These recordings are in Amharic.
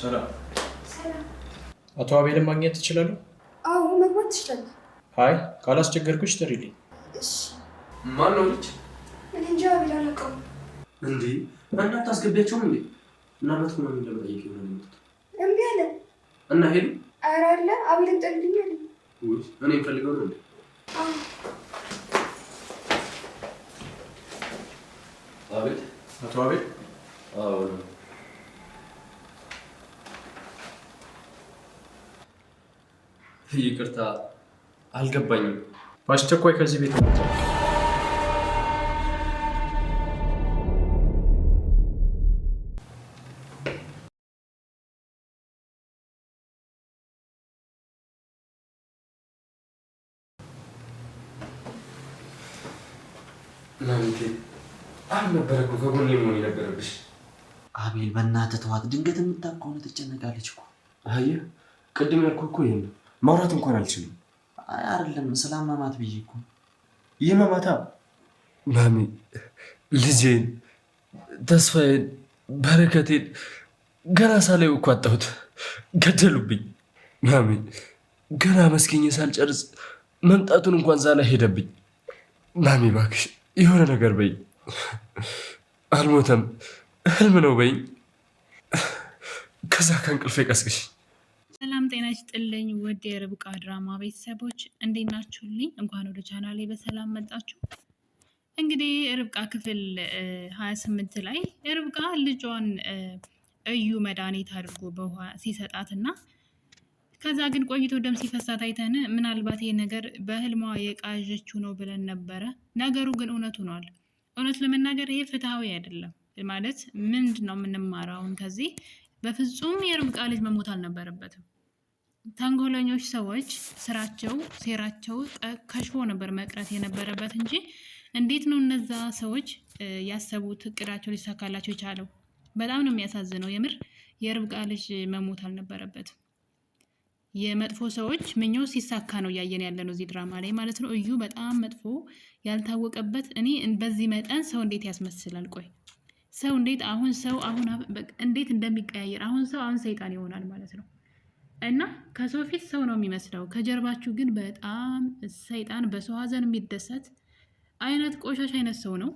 ሰላም ሰላም። አቶ አቤልን ማግኘት ትችላለህ? አዎ መግባት ትችላለህ። አይ ካላስቸገርኩሽ ጥሪልኝ። እሺ። ማን ነው ልጅ? እኔ እንጃ አቤል አላውቀውም። እንዴ እናት አስገቢያቸውም እንዴ? ምናልባት ሆነ ምን ለመጠየቅ ይሆናል የመጡት። እምቢ አለ እና ሄዱ? ኧረ አለ አቤልን ጥሪልኝ አለ። ውይ እኔ የምፈልገው ነው እንዴ? አዎ አቤል። አቶ አቤል? አዎ ይቅርታ አልገባኝም። በአስቸኳይ ከዚህ ቤት ነው። ናንቴ አልነበረ እኮ ከጎኔ መሆን የነበረብሽ። አቤል በእናትህ ተዋት። ድንገት የምታውቅ ከሆነ ትጨነቃለች እኮ። አየህ ቅድም ያልኩህ እኮ ይሄን ነው። ማውራት እንኳን አልችልም። አይደለም ስላመማት ብዬ እኮ። ይህ መማታ ማሚ ልጄን፣ ተስፋዬን፣ በረከቴን ገና ሳላየው እኮ አጣሁት። ገደሉብኝ። ማሚ ገና መስኪኝ ሳልጨርስ መምጣቱን እንኳን ሳላይ ሄደብኝ። ማሚ እባክሽ የሆነ ነገር በይ። አልሞተም ህልም ነው በይ። ከዛ ከእንቅልፌ ቀስቅሽ። ሰላም ጤና ይስጥልኝ ውድ የርብቃ ድራማ ቤተሰቦች እንዴት ናችሁልኝ? እንኳን ወደ ቻናሌ በሰላም መጣችሁ። እንግዲህ ርብቃ ክፍል 28 ላይ ርብቃ ልጇን እዩ መድኃኒት አድርጎ በውሃ ሲሰጣትና ከዛ ግን ቆይቶ ደም ሲፈሳት አይተን ምናልባት ይሄ ነገር በህልሟ የቃዠችው ነው ብለን ነበረ። ነገሩ ግን እውነት ሆኗል። እውነት ለመናገር ይሄ ፍትሐዊ አይደለም። ማለት ምንድን ነው የምንማረው አሁን ከዚህ? በፍጹም የርብቃ ልጅ መሞት አልነበረበትም። ተንኮለኞች ሰዎች ስራቸው፣ ሴራቸው ከሽፎ ነበር መቅረት የነበረበት እንጂ እንዴት ነው እነዛ ሰዎች ያሰቡት እቅዳቸው ሊሳካላቸው የቻለው? በጣም ነው የሚያሳዝነው። የምር የርብቃ ልጅ መሞት አልነበረበትም። የመጥፎ ሰዎች ምኞት ሲሳካ ነው እያየን ያለ ነው እዚህ ድራማ ላይ ማለት ነው። እዩ በጣም መጥፎ ያልታወቀበት። እኔ በዚህ መጠን ሰው እንዴት ያስመስላል? ቆይ ሰው እንዴት አሁን እንዴት እንደሚቀያየር አሁን ሰይጣን ይሆናል ማለት ነው። እና ከሰው ፊት ሰው ነው የሚመስለው፣ ከጀርባችሁ ግን በጣም ሰይጣን፣ በሰው ሀዘን የሚደሰት አይነት ቆሻሻ አይነት ሰው ነው።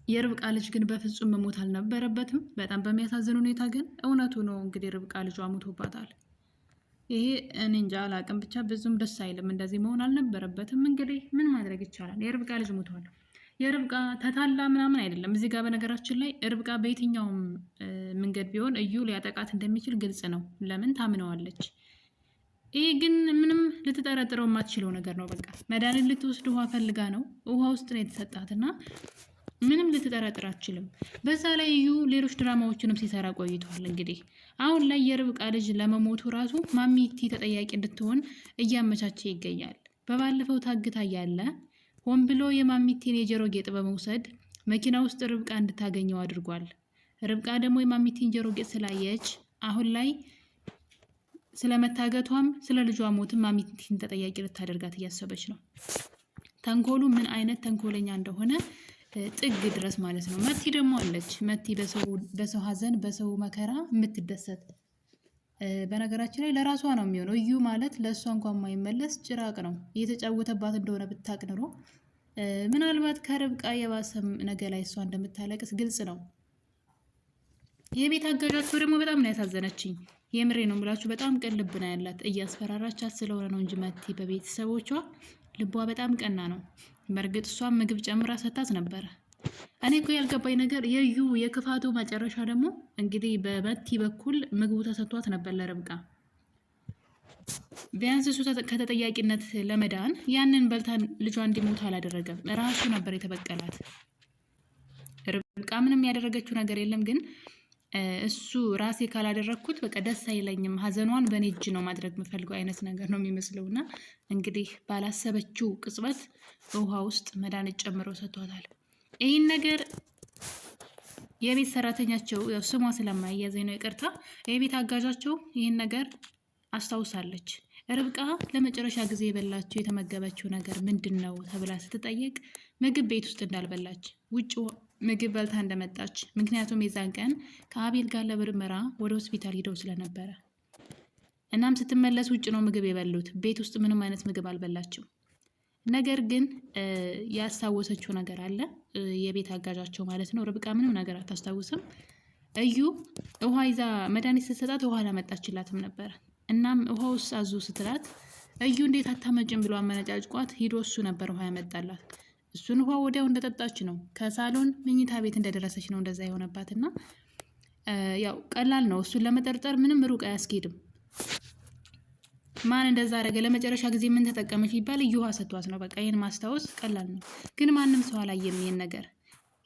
የርብቃ ልጅ ግን በፍጹም መሞት አልነበረበትም። በጣም በሚያሳዝን ሁኔታ ግን እውነቱ ነው። እንግዲህ ርብቃ ልጇ ሞቶባታል። ይሄ እኔ እንጃ አላቅም፣ ብቻ ብዙም ደስ አይልም። እንደዚህ መሆን አልነበረበትም። እንግዲህ ምን ማድረግ ይቻላል? የርብቃ ልጅ ሞቷል። የርብቃ ተታላ ምናምን አይደለም እዚህ ጋር። በነገራችን ላይ ርብቃ በየትኛውም መንገድ ቢሆን እዩ ሊያጠቃት እንደሚችል ግልጽ ነው። ለምን ታምነዋለች። ይህ ግን ምንም ልትጠረጥረው የማትችለው ነገር ነው። በቃ መድኃኒት ልትወስድ ውሃ ፈልጋ ነው፣ ውሃ ውስጥ ነው የተሰጣትና ምንም ልትጠረጥር አትችልም። በዛ ላይ እዩ ሌሎች ድራማዎችንም ሲሰራ ቆይቷል። እንግዲህ አሁን ላይ የርብቃ ልጅ ለመሞቱ ራሱ ማሚቲ ተጠያቂ እንድትሆን እያመቻቸ ይገኛል። በባለፈው ታግታ ያለ ሆን ብሎ የማሚቲን የጆሮ ጌጥ በመውሰድ መኪና ውስጥ ርብቃ እንድታገኘው አድርጓል። ርብቃ ደግሞ የማሚቲን ጆሮ ጌጥ ስላየች አሁን ላይ ስለመታገቷም ስለ ልጇ ሞትም ማሚቲን ተጠያቂ ልታደርጋት እያሰበች ነው። ተንኮሉ ምን አይነት ተንኮለኛ እንደሆነ ጥግ ድረስ ማለት ነው። መቲ ደግሞ አለች። መቲ በሰው ሀዘን በሰው መከራ የምትደሰት በነገራችን ላይ ለራሷ ነው የሚሆነው። እዩ ማለት ለእሷ እንኳን የማይመለስ ጭራቅ ነው። እየተጫወተባት እንደሆነ ብታቅ ኖሮ ምናልባት ከርብቃ የባሰም ነገ ላይ እሷ እንደምታለቅስ ግልጽ ነው። የቤት አጋዣቸው ደግሞ በጣም ነው ያሳዘነችኝ። የምሬ ነው የምላችሁ። በጣም ቅን ልብ ነው ያላት። እያስፈራራቻት ስለሆነ ነው እንጂ መቲ በቤተሰቦቿ ልቧ በጣም ቀና ነው። በእርግጥ እሷም ምግብ ጨምራ ሰታት ነበረ። እኔ እኮ ያልገባኝ ነገር የዩ የክፋቱ መጨረሻ ደግሞ እንግዲህ በመቲ በኩል ምግቡ ተሰጥቷት ነበር ለርብቃ። ቢያንስ እሱ ከተጠያቂነት ለመዳን ያንን በልታ ልጇ እንዲሞት አላደረገም። ራሱ ነበር የተበቀላት። ርብቃ ምንም ያደረገችው ነገር የለም። ግን እሱ ራሴ ካላደረግኩት በቃ ደስ አይለኝም፣ ሀዘኗን በእኔ እጅ ነው ማድረግ የምፈልገው አይነት ነገር ነው የሚመስለው። እና እንግዲህ ባላሰበችው ቅጽበት በውሃ ውስጥ መድኃኒት ጨምረው ሰጥቷታል። ይህን ነገር የቤት ሰራተኛቸው ስሟ ስለማያዘኝ ነው ይቅርታ፣ የቤት አጋዣቸው ይህን ነገር አስታውሳለች። ርብቃ ለመጨረሻ ጊዜ የበላችው የተመገበችው ነገር ምንድን ነው ተብላ ስትጠየቅ ምግብ ቤት ውስጥ እንዳልበላች፣ ውጭ ምግብ በልታ እንደመጣች። ምክንያቱም የዛን ቀን ከአቤል ጋር ለምርመራ ወደ ሆስፒታል ሄደው ስለነበረ እናም ስትመለስ ውጭ ነው ምግብ የበሉት። ቤት ውስጥ ምንም አይነት ምግብ አልበላችም። ነገር ግን ያስታወሰችው ነገር አለ። የቤት አጋዣቸው ማለት ነው ርብቃ ምንም ነገር አታስታውስም። እዩ ውሃ ይዛ መድኃኒት ስትሰጣት ውሃ አላመጣችላትም ነበር። እናም ውሃ ውስጥ አዙ ስትላት እዩ እንዴት አታመጭም ብሎ አመነጫጭቋት ሂዶ እሱ ነበር ውሃ ያመጣላት። እሱን ውሃ ወዲያው እንደጠጣች ነው ከሳሎን መኝታ ቤት እንደደረሰች ነው እንደዛ የሆነባት። እና ያው ቀላል ነው እሱን ለመጠርጠር ምንም ሩቅ አያስኬድም። ማን እንደዛ አደረገ ለመጨረሻ ጊዜ ምን ተጠቀመች ይባል እዩ ውሃ ሰጥቷት ነው። በቃ ይሄን ማስታወስ ቀላል ነው። ግን ማንም ሰው አላየም ይሄን ነገር።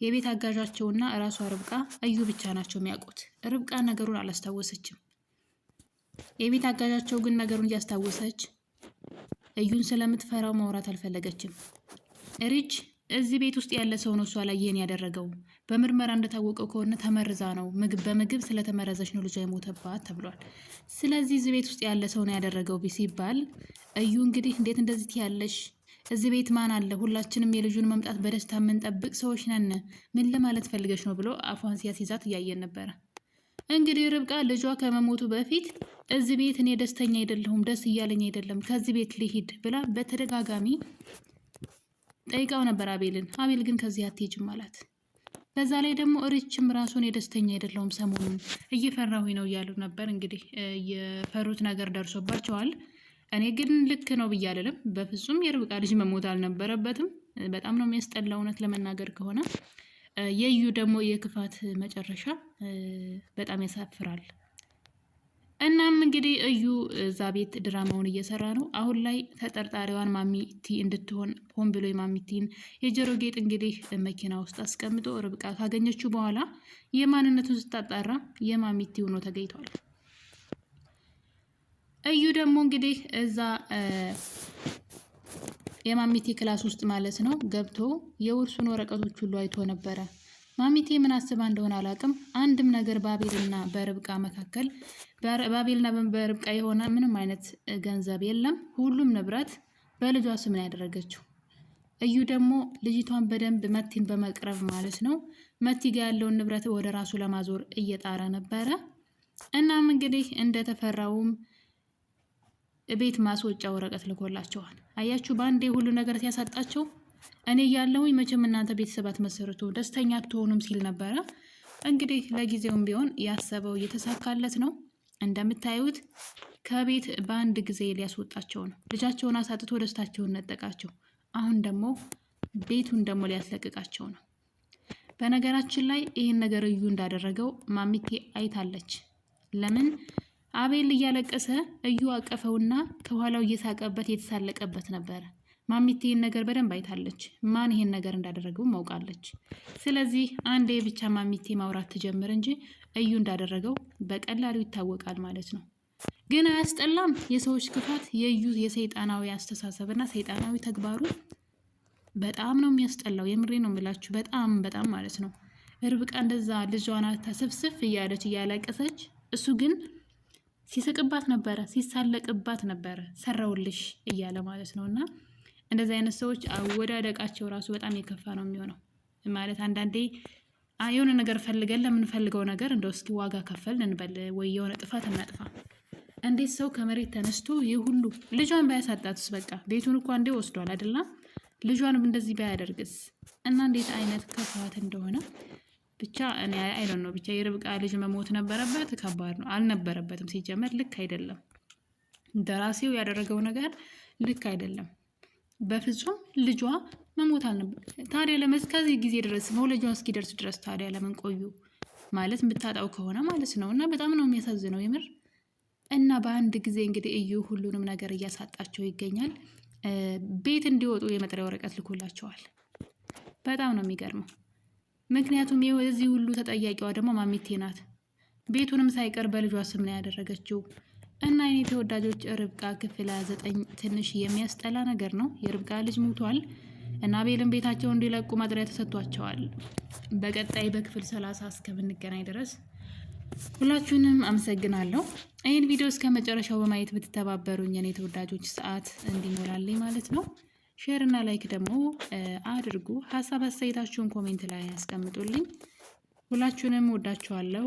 የቤት አጋዣቸውና እራሷ ርብቃ እዩ ብቻ ናቸው የሚያውቁት። ርብቃ ነገሩን አላስታወሰችም። የቤት አጋዣቸው ግን ነገሩን እያስታወሰች እዩን ስለምትፈራው ማውራት አልፈለገችም። ሪች እዚህ ቤት ውስጥ ያለ ሰው ነው እሷ ላይ ይሄን ያደረገው። በምርመራ እንደታወቀው ከሆነ ተመርዛ ነው በምግብ ስለተመረዘች ነው ልጇ የሞተባት ተብሏል። ስለዚህ እዚህ ቤት ውስጥ ያለ ሰው ነው ያደረገው ሲባል እዩ እንግዲህ እንዴት እንደዚህ ያለሽ እዚህ ቤት ማን አለ? ሁላችንም የልጁን መምጣት በደስታ የምንጠብቅ ሰዎች ነን። ምን ለማለት ፈልገሽ ነው ብሎ አፏን ሲያስይዛት እያየን ነበረ። እንግዲህ ርብቃ ልጇ ከመሞቱ በፊት እዚህ ቤት እኔ ደስተኛ አይደለሁም፣ ደስ እያለኝ አይደለም፣ ከዚህ ቤት ልሂድ ብላ በተደጋጋሚ ጠይቃው ነበር አቤልን። አቤል ግን ከዚህ አትሄጂም አላት። በዛ ላይ ደግሞ ሪችም ራሱን የደስተኛ አይደለሁም ሰሞኑን እየፈራሁኝ ነው እያሉ ነበር። እንግዲህ የፈሩት ነገር ደርሶባቸዋል። እኔ ግን ልክ ነው ብዬ አልልም። በፍጹም የርብቃ ልጅ መሞት አልነበረበትም። በጣም ነው የሚያስጠላው እውነት ለመናገር ከሆነ። የዩ ደግሞ የክፋት መጨረሻ በጣም ያሳፍራል። እናም እንግዲህ እዩ እዛ ቤት ድራማውን እየሰራ ነው። አሁን ላይ ተጠርጣሪዋን ማሚቲ እንድትሆን ሆን ብሎ የማሚቲን የጆሮ ጌጥ እንግዲህ መኪና ውስጥ አስቀምጦ ርብቃ ካገኘችው በኋላ የማንነቱን ስታጣራ የማሚቲ ሆኖ ተገኝቷል። እዩ ደግሞ እንግዲህ እዛ የማሚቲ ክላስ ውስጥ ማለት ነው ገብቶ የውርሱን ወረቀቶች ሁሉ አይቶ ነበረ። ማሚቴ ምን አስባ እንደሆነ አላውቅም። አንድም ነገር በአቤልና በርብቃ መካከል በአቤልና በርብቃ የሆነ ምንም አይነት ገንዘብ የለም። ሁሉም ንብረት በልጇ ስም ነው ያደረገችው። እዩ ደግሞ ልጅቷን በደንብ መቲን በመቅረብ ማለት ነው መቲ ጋር ያለውን ንብረት ወደ ራሱ ለማዞር እየጣረ ነበረ። እናም እንግዲህ እንደተፈራውም ቤት ማስወጫ ወረቀት ልኮላቸዋል። አያችሁ በአንዴ ሁሉ ነገር ሲያሳጣቸው እኔ ያለውኝ መቼም እናንተ ቤተሰብ አትመሰርቱ ደስተኛ አትሆኑም ሲል ነበረ። እንግዲህ ለጊዜውም ቢሆን ያሰበው እየተሳካለት ነው። እንደምታዩት ከቤት በአንድ ጊዜ ሊያስወጣቸው ነው። ልጃቸውን አሳጥቶ ደስታቸውን ነጠቃቸው። አሁን ደግሞ ቤቱን ደግሞ ሊያስለቅቃቸው ነው። በነገራችን ላይ ይህን ነገር እዩ እንዳደረገው ማሚቴ አይታለች። ለምን አቤል እያለቀሰ እዩ አቀፈውና ከኋላው እየሳቀበት የተሳለቀበት ነበረ። ማሚቴ ይህን ነገር በደንብ አይታለች። ማን ይሄን ነገር እንዳደረገው ማውቃለች። ስለዚህ አንዴ ብቻ ማሚቴ ማውራት ትጀምር እንጂ እዩ እንዳደረገው በቀላሉ ይታወቃል ማለት ነው። ግን አያስጠላም? የሰዎች ክፋት፣ የእዩ የሰይጣናዊ አስተሳሰብና ሰይጣናዊ ተግባሩ በጣም ነው የሚያስጠላው። የምሬ ነው የምላችሁ፣ በጣም በጣም ማለት ነው። ርብቃ እንደዛ ልጇን ተስፍስፍ እያለች እያለቀሰች፣ እሱ ግን ሲስቅባት ነበረ፣ ሲሳለቅባት ነበረ፣ ሰራውልሽ እያለ ማለት ነው። እና እንደዚህ አይነት ሰዎች አወዳደቃቸው ራሱ በጣም የከፋ ነው የሚሆነው። ማለት አንዳንዴ የሆነ ነገር ፈልገን ለምንፈልገው ነገር እንደው እስኪ ዋጋ ከፈልን እንበል፣ ወይ የሆነ ጥፋት እናጥፋ። እንዴት ሰው ከመሬት ተነስቶ ይህ ሁሉ ልጇን ባያሳጣትስ? በቃ ቤቱን እኮ አንዴ ወስዷል አይደላ? ልጇንም እንደዚህ ባያደርግስ? እና እንዴት አይነት ክፋት እንደሆነ ብቻ እኔ አይደል ነው። ብቻ የርብቃ ልጅ መሞት ነበረበት? ከባድ ነው። አልነበረበትም። ሲጀመር ልክ አይደለም። ደራሲው ያደረገው ነገር ልክ አይደለም። በፍጹም ልጇ መሞት አልነበር። ታዲያ ለመስከዚህ ጊዜ ድረስ መውለጃ እስኪደርስ ድረስ ታዲያ ለምን ቆዩ? ማለት የምታጣው ከሆነ ማለት ነው። እና በጣም ነው የሚያሳዝነው የምር። እና በአንድ ጊዜ እንግዲህ እዩ ሁሉንም ነገር እያሳጣቸው ይገኛል። ቤት እንዲወጡ የመጥሪያ ወረቀት ልኮላቸዋል። በጣም ነው የሚገርመው። ምክንያቱም የዚህ ሁሉ ተጠያቂዋ ደግሞ ማሚቴ ናት። ቤቱንም ሳይቀር በልጇ ስም ነው ያደረገችው። እና የኔ ተወዳጆች ርብቃ ክፍል 29 ትንሽ የሚያስጠላ ነገር ነው። የርብቃ ልጅ ሞቷል እና አቤልን ቤታቸው እንዲለቁ መጥሪያ ተሰጥቷቸዋል። በቀጣይ በክፍል 30 እስከምንገናኝ ድረስ ሁላችሁንም አመሰግናለሁ። ይህን ቪዲዮ እስከ መጨረሻው በማየት ብትተባበሩኝ የኔ ተወዳጆች ሰዓት እንዲሞላልኝ ማለት ነው። ሼር እና ላይክ ደግሞ አድርጉ። ሀሳብ አስተያየታችሁን ኮሜንት ላይ ያስቀምጡልኝ። ሁላችሁንም ወዳችኋለሁ።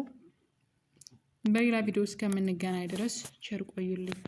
በሌላ ቪዲዮ እስከምንገናኝ ድረስ ቸር ቆዩልኝ።